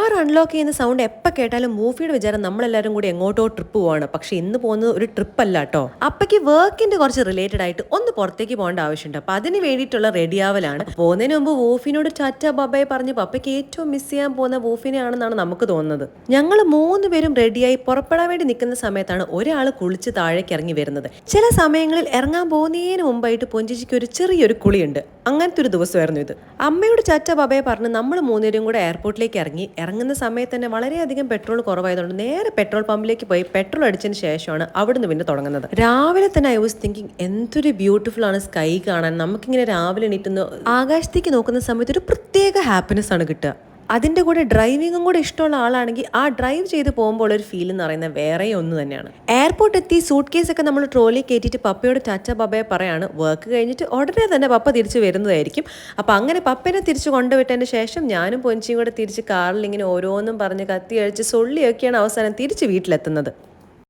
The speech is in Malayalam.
കാർ അൺലോക്ക് ചെയ്യുന്ന സൗണ്ട് എപ്പോൾ കേട്ടാലും മൂഫിയുടെ വിചാരം നമ്മളെല്ലാവരും കൂടി എങ്ങോട്ടോ ട്രിപ്പ് പോവാണ്. പക്ഷെ ഇന്ന് പോകുന്നത് ഒരു ട്രിപ്പ് അല്ല കേട്ടോ. അപ്പയ്ക്ക് വർക്കിന്റെ കുറച്ച് റിലേറ്റഡ് ആയിട്ട് ഒന്ന് പുറത്തേക്ക് പോകേണ്ട ആവശ്യമുണ്ട്. അപ്പൊ അതിന് വേണ്ടിയിട്ടുള്ള റെഡിയാവലാണ്. പോകുന്നതിന് മുമ്പ് വൂഫിനോട് ടാറ്റ ബബായ് പറഞ്ഞ് പപ്പയ്ക്ക് ഏറ്റവും മിസ് ചെയ്യാൻ പോകുന്ന വൂഫിനെ ആണെന്നാണ് നമുക്ക് തോന്നുന്നത്. ഞങ്ങൾ 3 പേരും റെഡിയായി പുറപ്പെടാൻ വേണ്ടി നിൽക്കുന്ന സമയത്താണ് ഒരാൾ കുളിച്ച് താഴേക്ക് ഇറങ്ങി വരുന്നത്. ചില സമയങ്ങളിൽ ഇറങ്ങാൻ പോകുന്നതിന് മുമ്പായിട്ട് പൊഞ്ചിച്ചിക്ക് ഒരു ചെറിയൊരു കുളിയുണ്ട്. അങ്ങനത്തെ ഒരു ദിവസമായിരുന്നു ഇത്. അമ്മയോട് ടാറ്റ ബബായ് പറഞ്ഞ് നമ്മൾ 3 പേരും കൂടെ എയർപോർട്ടിലേക്ക് ഇറങ്ങുന്ന സമയത്ത് തന്നെ വളരെയധികം പെട്രോൾ കുറവായതുകൊണ്ട് നേരെ പെട്രോൾ പമ്പിലേക്ക് പോയി പെട്രോൾ അടിച്ചതിന് ശേഷമാണ് അവിടുന്ന് പിന്നെ തുടങ്ങുന്നത്. രാവിലെ തന്നെ ഐ വാസ് തിങ്കിങ് എന്തൊരു ബ്യൂട്ടിഫുൾ ആണ് സ്കൈ കാണാൻ. നമുക്കിങ്ങനെ രാവിലെ എണീറ്റുന്ന ആകാശത്തേക്ക് നോക്കുന്ന സമയത്ത് ഒരു പ്രത്യേക ഹാപ്പിനെസ് ആണ് കിട്ടുക. അതിൻ്റെ കൂടെ ഡ്രൈവിങ്ങും കൂടെ ഇഷ്ടമുള്ള ആളാണെങ്കിൽ ആ ഡ്രൈവ് ചെയ്ത് പോകുമ്പോൾ ഒരു ഫീൽ എന്ന് പറയുന്നത് വേറെ ഒന്ന് തന്നെയാണ്. എയർപോർട്ട് എത്തി സൂട്ട് കേസൊക്കെ നമ്മൾ ട്രോലി കയറ്റിയിട്ട് പപ്പയോട് ടാറ്റ ബബയെ പറയാണ്. വർക്ക് കഴിഞ്ഞിട്ട് ഉടനെ തന്നെ പപ്പ തിരിച്ച് വരുന്നതായിരിക്കും. അപ്പം അങ്ങനെ പപ്പനെ തിരിച്ച് കൊണ്ടുവിട്ടതിന് ശേഷം ഞാനും പൊഞ്ചിയും കൂടെ തിരിച്ച് കാറിൽ ഇങ്ങനെ ഓരോന്നും പറഞ്ഞ് കത്തി അഴിച്ച് സൊള്ളിയൊക്കെയാണ് അവസാനം തിരിച്ച് വീട്ടിലെത്തുന്നത്.